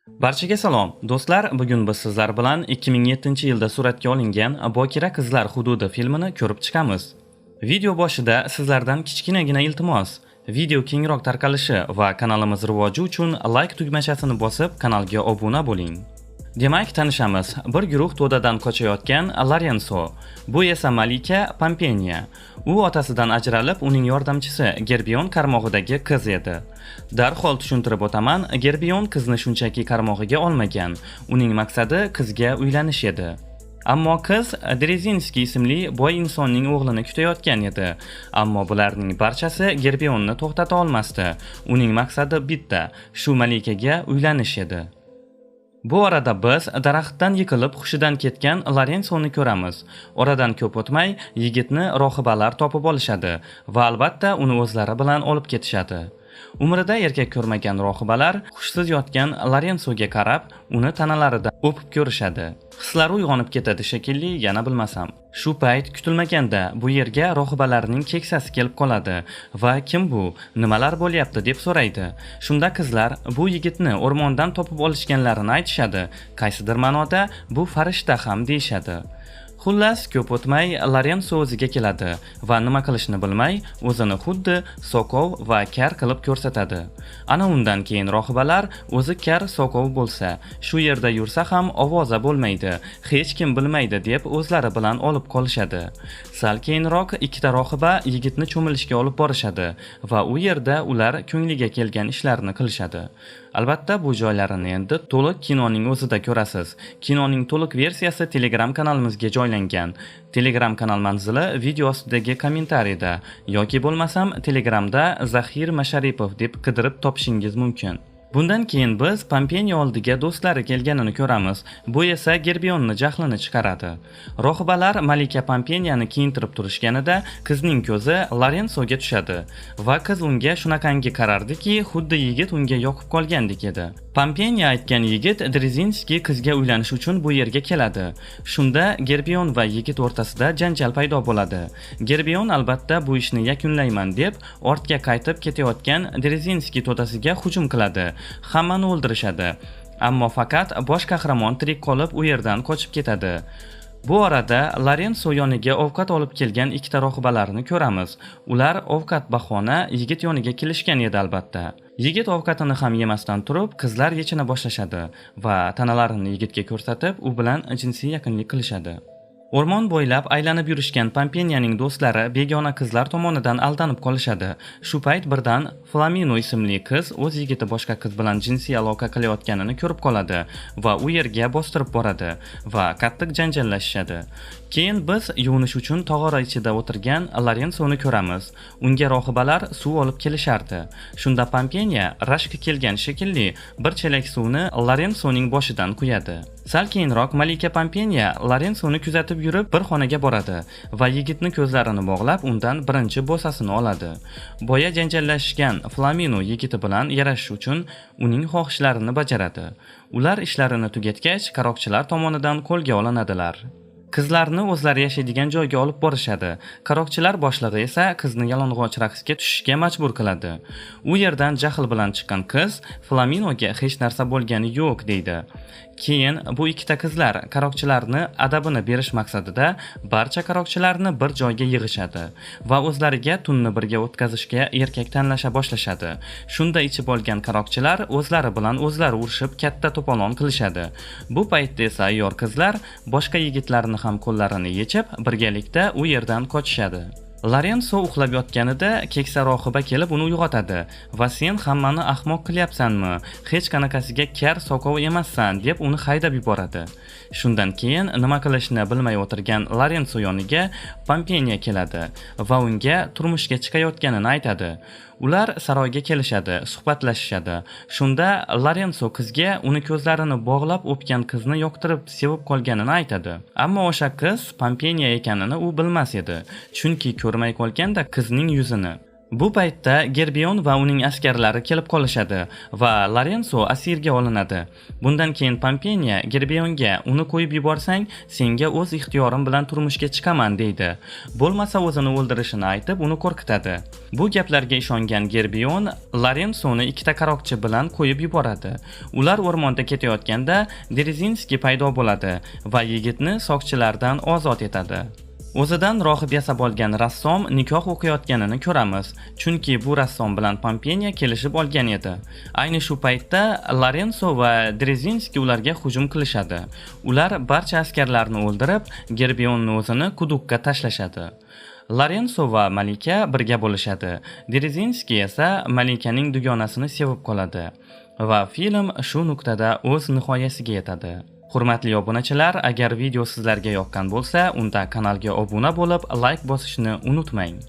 Barchaga salom. Do'stlar, bugun biz sizlar bilan 2007-yilda suratga olingan Bokira qizlar hududi filmini ko'rib chiqamiz. Video boshida sizlardan kichkinagina iltimos. Video kengroq tarqalishi va kanalimiz rivoji uchun like tugmachasini bosib, kanalga obuna bo'ling. Demak, tanishamiz. Bir guruh to'dadan qochayotgan Lorenzo. Bu esa malika Pampenya. U otasidan ajralib, uning yordamchisi Gerbion qarmog'idagi qiz edi. Darhol tushuntirib o'taman, Gerbion qizni shunchaki qarmog'iga olmagan. Uning maqsadi qizga uylanish edi. Ammo qiz Drezinskiy ismli boy insonning o'g'lini kutayotgan edi. Ammo bularning barchasi Gerbionni to'xtata olmasdi. Uning maqsadi bitta, shu malikaga uylanish edi. Bu orada biz daraxtdan yiqilib hushidan ketgan Lorenzoni ko'ramiz. Oradan ko'p o'tmay yigitni rohibalar topib olishadi va albatta uni o'zlari bilan olib ketishadi. Umrida erkak ko'rmagan rohibalar hushsiz yotgan Lorenzoga qarab, uni tanalaridan o'pib ko'rishadi. Hislari uyg'onib ketadi shekilli, yana bilmasam. Shu payt kutilmaganda bu yerga rohibalarning keksasi kelib qoladi va kim bu, nimalar bo'lyapti deb so'raydi. Shunda qizlar bu yigitni o'rmondan topib olishganlarini aytishadi. Qaysidir ma'noda bu farishta ham deyishadi. Xullas, ko'p o'tmay Lorenzo o'ziga keladi va nima qilishni bilmay, o'zini xuddi soqov va kar qilib ko'rsatadi. Ana undan keyin rohibalar o'zi kar soqov bo'lsa, shu yerda yursa ham ovoza bo'lmaydi, hech kim bilmaydi deb o'zlari bilan olib qolishadi. Sal keyinroq ikkita rohiba yigitni cho'milishga olib borishadi va u yerda ular ko'ngliga kelgan ishlarni qilishadi. Albatta, bu joylarini endi to'liq kinoning o'zida ko'rasiz. Kinoning to'liq versiyasi Telegram kanalimizga joylangan. Telegram kanal manzili video ostidagi kommentariyda yoki bo'lmasam Telegramda Zahir Masharipov deb qidirib topishingiz mumkin. Bundan keyin biz Pampenya oldiga do'stlari kelganini ko'ramiz. Bu esa Gerbionni jahlini chiqaradi. Rohibalar malika Pampenyani kiyintirib turishganida qizning ko'zi Lorenzoga tushadi va qiz unga shunaqangi qarardiki, xuddi yigit unga yoqib qolgandek edi. Pampenya aytgan yigit Drezinskiy qizga uylanish uchun bu yerga keladi. Shunda Gerbion va yigit o'rtasida janjal paydo bo'ladi. Gerbion albatta bu ishni yakunlayman deb ortga qaytib ketayotgan Drezinskiy to'dasiga hujum qiladi. Hammani o'ldirishadi. Ammo faqat bosh qahramon tirik qolib u yerdan qochib ketadi. Bu orada Lorenzo yoniga ovqat olib kelgan ikkita rohibalarni ko'ramiz. Ular ovqat bahona yigit yoniga kelishgan edi albatta. Yigit ovqatini ham yemasdan turib, qizlar yechina boshlashadi va tanalarini yigitga ko'rsatib, u bilan jinsiy yaqinlik qilishadi. O'rmon bo'ylab aylanib yurishgan Pampenyaning do'stlari begona qizlar tomonidan aldanib qolishadi. Shu payt birdan Flamino ismli qiz o'z yigiti boshqa qiz bilan jinsiy aloqa qilayotganini ko'rib qoladi va u yerga bostirib boradi va qattiq janjallashishadi. Keyin biz yuvinish uchun tog'ora ichida o'tirgan Lorenzoni ko'ramiz. Unga rohibalar suv olib kelishardi. Shunda Pampenya rashki kelgan shekilli bir chelak suvni Lorenzoning boshidan quyadi. Sal keyinroq malika Pampenya Lorenzoni kuzatib yurib bir xonaga boradi va yigitni ko'zlarini bog'lab undan birinchi bo'sasini oladi. Boya janjallashgan Flamino yigiti bilan yarashish uchun uning xohishlarini bajaradi. Ular ishlarini tugatgach, qaroqchilar tomonidan qo'lga olinadilar. Qizlarni o'zlari yashaydigan joyga olib borishadi. Qaroqchilar boshlig'i esa qizni yalang'och raqsga tushishga majbur qiladi. U yerdan jahl bilan chiqqan qiz Flaminoga hech narsa bo'lgani yo'q deydi. Keyin bu ikkita qizlar qaroqchilarni adabini berish maqsadida barcha qaroqchilarni bir joyga yig'ishadi va o'zlariga tunni birga o'tkazishga erkak tanlasha boshlashadi. Shunda ichib olgan qaroqchilar o'zlari bilan o'zlari urushib katta to'polon qilishadi. Bu paytda esa ayyor qizlar boshqa yigitlarni ham qo'llarini yechib birgalikda u yerdan qochishadi. Lorenzo uxlab yotganida keksa rohiba kelib uni uyg'otadi va sen hammani ahmoq qilyapsanmi? Hech qanaqasiga kar soqov emassan deb uni haydab yuboradi. Shundan keyin nima qilishni bilmay o'tirgan Lorenzo yoniga Pampenya keladi va unga turmushga chiqayotganini aytadi. Ular saroyga kelishadi, suhbatlashishadi. Shunda Lorenzo qizga uni ko'zlarini bog'lab o'pgan qizni yoqtirib sevib qolganini aytadi. Ammo o'sha qiz Pampenya ekanini u bilmas edi, chunki ko'rmay qolganda qizning yuzini. Bu paytda Gerbion va uning askarlari kelib qolishadi va Lorenzo asirga olinadi. Bundan keyin Pampeniya Gerbionga uni qo'yib yuborsang, senga o'z ixtiyorim bilan turmushga chiqaman deydi. Bo'lmasa o'zini o'ldirishini aytib, uni qo'rqitadi. Bu gaplarga ishongan Gerbion Lorenzoni ikkita qaroqchi bilan qo'yib yuboradi. Ular o'rmonda ketayotganda Dzerzhinskiy paydo bo'ladi va yigitni soqchilardan ozod etadi. O'zidan rohib yasab olgan rassom nikoh o'qiyotganini ko'ramiz, chunki bu rassom bilan Pampeniya kelishib olgan edi. Ayni shu paytda Lorenzo va Dzerzhinskiy ularga hujum qilishadi. Ular barcha askarlarni o'ldirib, Gerbionni o'zini quduqqa tashlashadi. Lorenzo va Malika birga bo'lishadi. Dzerzhinskiy esa Malikaning dugonasini sevib qoladi va film shu nuqtada o'z nihoyasiga yetadi. Hurmatli obunachilar, agar video sizlarga yoqqan bo'lsa, unda kanalga obuna bo'lib, like bosishni unutmang.